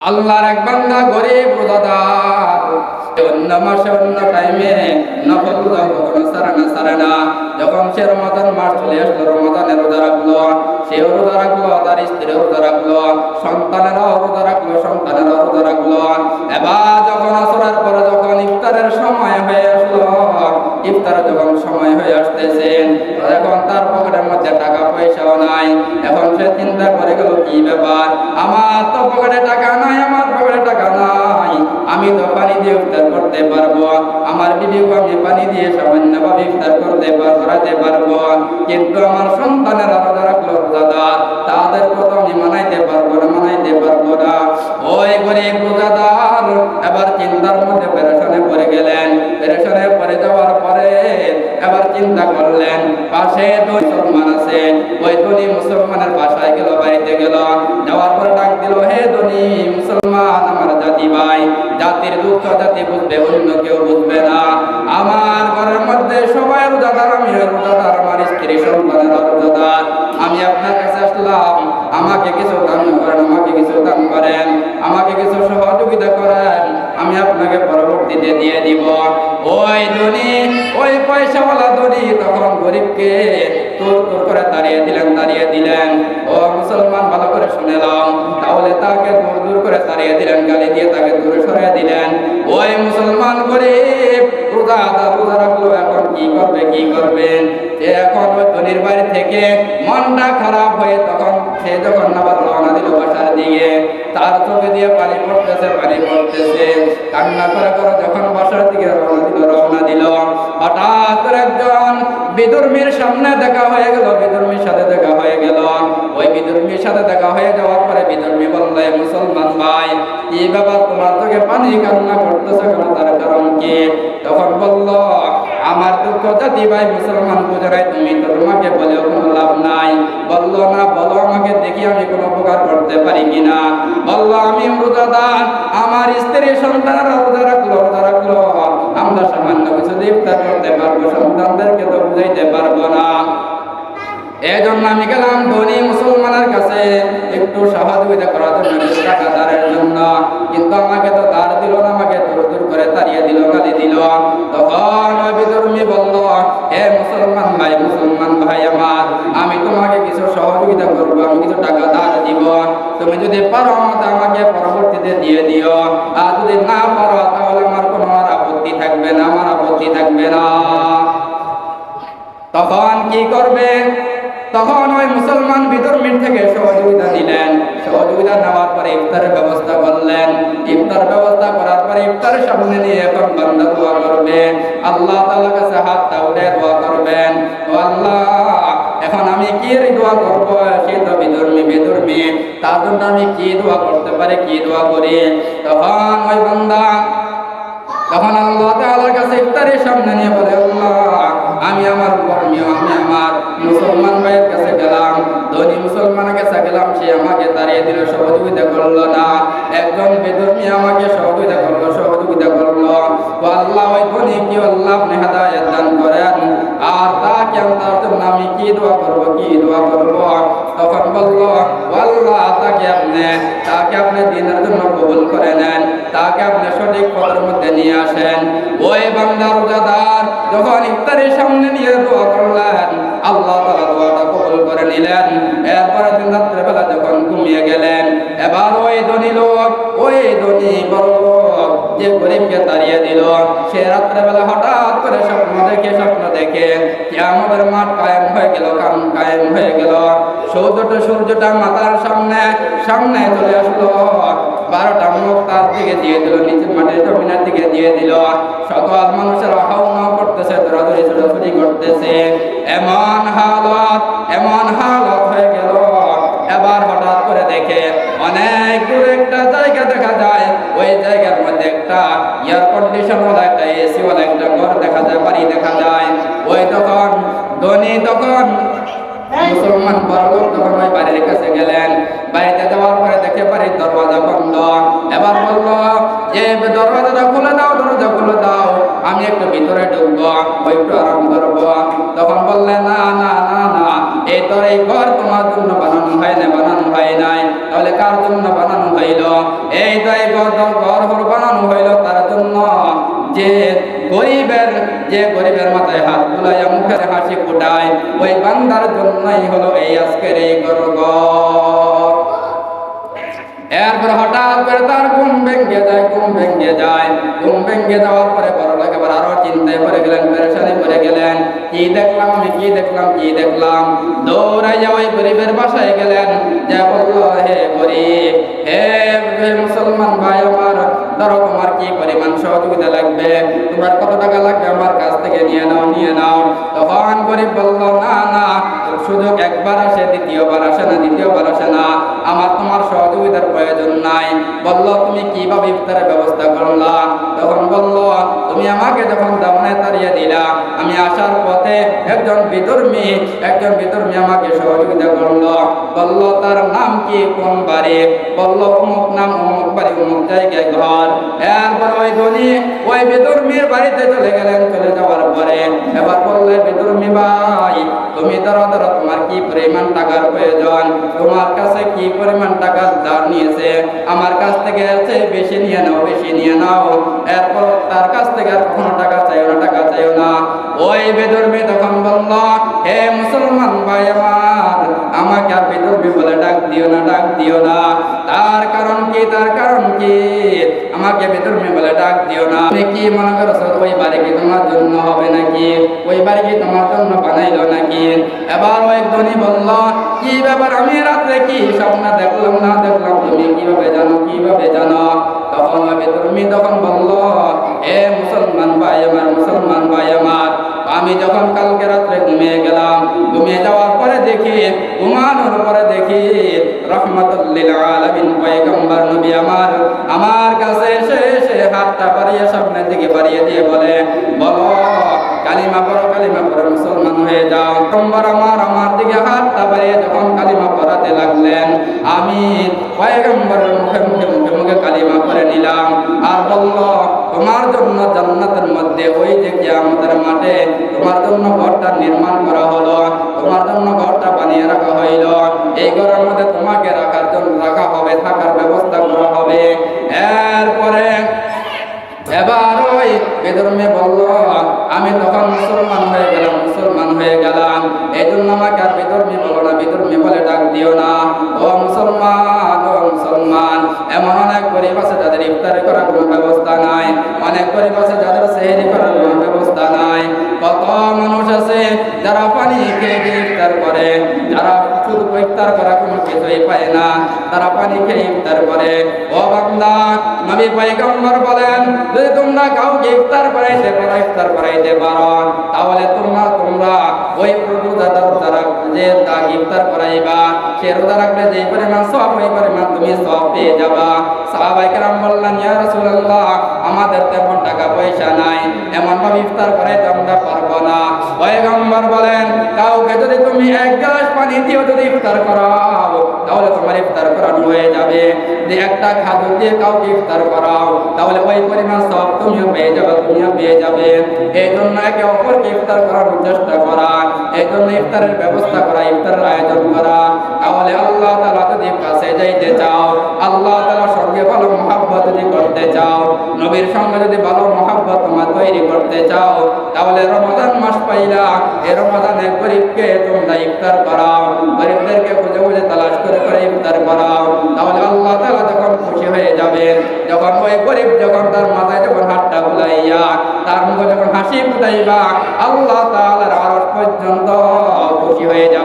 আল্লাহর এক বান্দা গরিব রোজাদার, অন্য মাসে অন্য টাইমে নফল রোজা কখনো সারে না। যখন সে রমাদান মাস চলে আসলো, রমাদানে রোজা রাখলো, সেও রোজা রাখলো, তার স্ত্রীও রোজা রাখলো, সন্তানেরাও রোজা রাখলো, সন্তানেরাও রোজা রাখলো। এবার যখন আসরের পরে যখন ইফতারের সময় হয়ে আসলো, ইফতারের যখন সময় হয়ে আসতেছে, এখন তার পকেটের মধ্যে টাকা পয়সাও নাই। এখন সে চিন্তা করে গেল, কি ব্যাপার, আমার তো পকেটে টাকা নাই, আমার পকেটে টাকা নাই, আমি তো পানি দিয়ে ইফতার করতে পারবো, আমার বিবিকে আমি পানি দিয়ে সামান্যভাবে ইফতার করাতে পারবো, কিন্তু আমার সন্তানেরা রোজা রাখলো, রোজাদার, তাদের কথা আমি মানাইতে পারবো না। ওই গরিব রোজাদার এবার চিন্তার মধ্যে পেরেশানে পড়ে গেলেন। পেরেশানে পড়ে যাওয়ার পরে এবার চিন্তা করলেন, পাশে দুই মুসলমান আছে, ওই ধনী মুসলমানের বাসায় গেল, বাড়িতে গেল, যাওয়ার পরে ডাক দিল, হে ধনী মুসলমান, আমার জাতি ভাই, জাতির দুঃখ জাতি বুঝবে, অন্য কেউ বুঝবে না। আমার ঘরের মধ্যে সবাই রোজাদার, আমি রোজাদার, আমার স্ত্রী সন্তানেরা রোজাদার। আমি আপনার কাছে আসলাম, আমাকে কিছু দান করেন, আমাকে কিছু দান করেন, আমাকে কিছু সহযোগিতা করেন, আমি আপনাকে পরবর্তীতে দিয়ে দিব। ওই ধনী, ওই পয়সাওয়ালা ধনী তখন গরিবকে তোর করে তাড়িয়ে দিলেন। ও মুসলমান, ভালো করে শুনে নাও, তাহলে তাকে দূর করে তাড়িয়ে দিলেন, গালি দিয়ে তাকে দূরে সরিয়ে দিলেন। ওই মুসলমান গরিব রোজা রাখলো, এখন কি করবেন? এখন ওই ধনীর বাড়ি থেকে মনটা খারাপ হয়ে তখন সে যখন আবার রওনা দিল বাসার দিকে, তার চোখে দিয়ে পানি পড়তেছে, কান্না করে যখন বাসার দিকে রওনা দিল, হঠাৎ করে একজন বিধর্মীর সামনে দেখা হয়ে গেল, বিধর্মীর সাথে দেখা হয়ে গেল। ওই বিধর্মীর সাথে দেখা হয়ে যাওয়ার পরে বিধর্মী বললে, মুসলমান ভাই, এই ব্যাপার, তোমার চোখে পানি কান্না করতেছে কেন, তার কারণ কি? তখন বলল, আমার দুঃখ জাতি ভাই মুসলমান বুঝে নাই, তুমি তো, তোমাকে বলেও কোনো লাভ নাই। বলল, না, বলো আমাকে, দেখি আমি কোনো উপকার করতে পারি কিনা। বলল, আমি রোজাদার, আমার স্ত্রী সন্তানরা রোজা রাখলো, আমরা সামান্য কিছু ইফতার করতে পারবো, সন্তানদেরকে তো বুঝাইতে পারবো না। এজন্য আমি গেলাম ধনী মুসলমানের কাছে একটু সহযোগিতা করার জন্য, টাকা ধারের জন্য, কিন্তু আমাকে তো ধার দিল না, আমাকে দূর করে তাড়িয়ে দিল, গালি দিল। তখন ওই বিধর্মী বলল, হে মুসলমান ভাই আমার, আমি তোমাকে কিছু সহযোগিতা করবো, আমি কিছু টাকা ধার দিব, তুমি যদি পারো আমাকে পরবর্তীতে দিয়ে দিও, আর যদি না পারো তাহলে আমার কোনো আপত্তি থাকবে না। তখন কি করবে? তখন ওই মুসলমান বিধর্মীর থেকে সহযোগিতা নিলেন। সহযোগিতা নেওয়ার পরে ইফতারের ব্যবস্থা করলেন। ইফতার ব্যবস্থা করার পরে ইফতারের সামনে নিয়ে এখন বান্দা দোয়া করবে, আল্লাহ তাআলার কাছে হাতটা উঠে দোয়া করবেন, ও আল্লাহ, এখন আমি কি দোয়া করব? সে তো বিধর্মী, তার জন্য আমি কি দোয়া করতে পারি, কি দোয়া করি? তখন ওই বান্দা তখন আল্লাহ তাআলার কাছে ইফতারের সামনে নিয়ে বলে, আল্লাহ, আমি আমার মুসলমান ভাইয়ের কাছে গেলাম, ধনী মুসলমানের কাছে গেলাম, সে আমাকে তাড়িয়ে দিল, সহযোগিতা করলো না। একজন বেধর্মী আমাকে সহযোগিতা করলো। ও আল্লাহ, ওই ধনী কি, আল্লাহ আপনি হেদায়েত দান করেন, আর তার জন্য আমি কি দোয়া করব? তখন বলল, ও আল্লাহ, তাকে আপনি দিনের জন্য কবুল করে নেন, তাকে আপনি সঠিক পথের মধ্যে নিয়ে আসেন। ওই বান্দা রোজাদার যখন ইফতারের সামনে নিয়ে দোয়া করলেন, আল্লাহ তাআলা দোয়াটা কবুল করে নিলেন। এরপরে দিন রাত্রেবেলা যখন ঘুমিয়ে গেলেন, এবার ওই ধনী বড় লোক যে গরিবকে তাড়িয়ে দিল, সে রাত্রেবেলা হঠাৎ করে স্বপ্ন দেখে কিয়ামতের মাঠ কায়েম হয়ে গেল। সূর্যটা মাথার সামনে চলে আসলো, 12টা মুখ তার দিকে দিয়ে দিল, নিচের মাটির জমিনের দিকে দিয়ে দিল। সকল মানুষের হাওয়া করতেছে, দৌড়াদৌড়ি ছোটাছুটি করতেছে। এমন হালত হয়ে গেল। এবার হঠাৎ করে দেখে অনেক দূরে একটা জায়গা দেখা যায়, ওই জায়গার মধ্যে একটা এয়ার কন্ডিশন ওয়ালা, একটা এসি ওয়ালা একটা ঘর দেখা যায়, বাড়ি দেখা যায়। ওই তখন ধনী, তখন মুসলমান বড় লোক তখন ওই বাড়ির কাছে গেলেন। বাড়িতে যাওয়ার পরে দেখে বাড়ির দরজা বন্ধ। এবার বলল যে, দরজা খুলে দাও, আমি একটু ভিতরে ঢুকবো, একটু আরাম করবো। তখন বললেন, না, এই ঘর তোমার জন্য বানানো হয় না, বানানো হয় নাই, তাহলে কার জন্য বানানো হইল? এই তো এই ঘর বানানো হইল তার জন্য যে গরিবের মাথায় হাত বুলাইয়া মুখের হাসি ফোটায়, ওই বান্দার জন্যই হলো এই আজকের এই ঘর। এরপর হঠাৎ করে তার ঘুম ভেঙে যায়। ঘুম ভেঙে যাওয়ার পরে বড় লোক এবার আরো চিন্তায় পড়ে গেলেন, পেরেশানি পড়ে গেলেন। কি দেখলাম আমি, কি দেখলাম। দৌড়াইয়া ওই গরিবের বাসায় গেলেন, যে বলল, হে গরিব, হে মুসলমান ভাই আমার, ধরো তোমার কি পরিমাণ সহযোগিতা লাগবে, তোমার কত টাকা লাগবে আমার কাছ থেকে নিয়ে নাও। তখন গরিব বলল, না, সুযোগ একবার আসে, দ্বিতীয়বার আসে না, আমার তোমার সহযোগিতার প্রয়োজন নাই। বলল, তুমি কিভাবে ইফতারের ব্যবস্থা করলা? তখন বলল, তুমি আমাকে যখন দামনে তাড়িয়ে দিলা, আমি আসার পথে একজন বিধর্মী আমাকে সহযোগিতা করলো। বলল, তার নাম কি, কোন বাড়ি? বলল, অমুক নাম, অমুক বাড়ি, অমুক জায়গায় ঘর। এরপর ওই ধনী ওই বিধর্মীর বাড়িতে চলে গেলেন। চলে যাওয়ার পরে এবার বললে, বিধর্মী ভাই, তুমি ধরো তোমার কি পরিমাণ টাকার প্রয়োজন, তোমার কাছে কি পরিমাণ টাকা ধার নিয়েছে, আমার কাছ থেকে বেশি নিয়ে নাও। এরপর তার কাছ থেকে আর কোনো টাকা চাইও না। ওই বেধর্মী তখন বলল, হে মুসলমান ভাই আমার, আমাকে আর বেধর্মী বলে ডাক দিও না। তার কারণ কি আমাকে বেধর্মী বলে ডাক দিও না? তুমি কি মনে করছো ওই বাড়ি কি তোমার জন্য হবে নাকি? ওই বাড়ি কি তোমার জন্য বানাইলো নাকি? এবার ওই ধনী বলল, কি ব্যাপার, আমি রাত্রে কি স্বপ্ন দেখলাম না দেখলাম, তুমি কিভাবে জানো? তখন বেধর্মী তখন বলল, হে মুসলমান ভাই আমার, আমি যখন কালকে রাত্রে ঘুমিয়ে গেলাম, ঘুমিয়ে যাওয়ার পরে ঘুমানোর পরে দেখি রহমাতুল লিল আলামিন পয়গম্বর নবী আমার কাছে এসে হাতটা বাড়িয়ে সামনের দিকে বাড়িয়ে দিয়ে বলে, বলো কালিমা পড়ো, মুসলমান হয়ে যাও। পয়গম্বর আমার দিকে হাতটা বাড়িয়ে যখন কালিমা পড়াতে লাগলেন, আমি পয়গম্বরের মুখে কালিমা পড়ে নিলাম। আর বলল, তোমার জন্য জান্নাতের মধ্যে ওই যে কিয়ামতের মাঠে তোমার জন্য ঘরটা নির্মাণ করা হলো, তোমার জন্য ঘরটা বানিয়ে রাখা হইল। এই ঘরের মধ্যে তোমাকে রাখা হবে, থাকার ব্যবস্থা করা হবে। এরপরে এবার ওই বেধর্মী বলল, আমি তখন মুসলমান হয়ে গেলাম, এই জন্য আমাকে আর বেধর্মী বলো না, বেধর্মী বলে ডাক দিও না। ও মুসলমান, এমন অনেক গরিব আছে যাদের ইফতারি করার কোনো ব্যবস্থা নাই, অনেক গরিব আছে যাদের সেহরি করার কোনো ব্যবস্থা নাই। কত মানুষ আছে যারা পানি খেয়ে ইফতার করে, যারা শুধু ইফতার করা কোনো কিছুই পায় না, তারা পানি খেয়ে ইফতার করে। ও বান্দা, নবী পয়গম্বর বলেন, যদি তোমরা কাউকে ইফতার করাইতে পারো, তাহলে তোমরা ওই রোজাদার যারা যে তাকে ইফতার করাইবা, সে রোজা রাখলে যে পরিমাণ সওয়াব, ওই পরিমাণ তুমি সওয়াব পেয়ে যাবা। সাহাবায়ে কেরাম বললেন, ইয়া রাসূলুল্লাহ, আমাদের তেমন টাকা পয়সা নাই, এমন ভাবে ইফতার করাইতে আমরা পারবো না। পয়গম্বর বলেন, কাউকে যদি তুমি এক গ্লাস পানি দিয়েও যদি ইফতার করাও, তাহলে তোমার ইফতার করানো হয়ে যাবে। যদি একটা খাদ্য দিয়ে কাউকে ইফতার করাও, তাহলে ওই পরিমাণ সওয়াব তুমিও পেয়ে যাবে। এই জন্য একে অপরকে ইফতার করানোর চেষ্টা করা, এই জন্য ইফতারের ব্যবস্থা করা, ইফতারের আয়োজন করা। তাহলে আল্লাহ তাআলা যদি কাছে যাইতে চাও, আল্লাহ তাআলার সঙ্গে ভালো মহব্বত যদি করতে চাও, নবীর সঙ্গে যদি ভালো মহব্বত তোমার তৈরি করতে চাও, তাহলে রমজান মাস পাইলা, এই রমজানে গরিবকে তোমরা ইফতার করাও, গরিবদেরকে খুঁজে তালাশ করে ইফতার করাও। তাহলে আল্লাহ তাআলা যখন খুশি হয়ে যাবেন, যখন ওই গরিব যখন তার মাথায় যখন হাতটা বুলাইয়া তার মুখে যখন হাসি ফুটাইবা, আল্লাহ তাআলার আরশ পর্যন্ত খুশি হয়ে যাবে।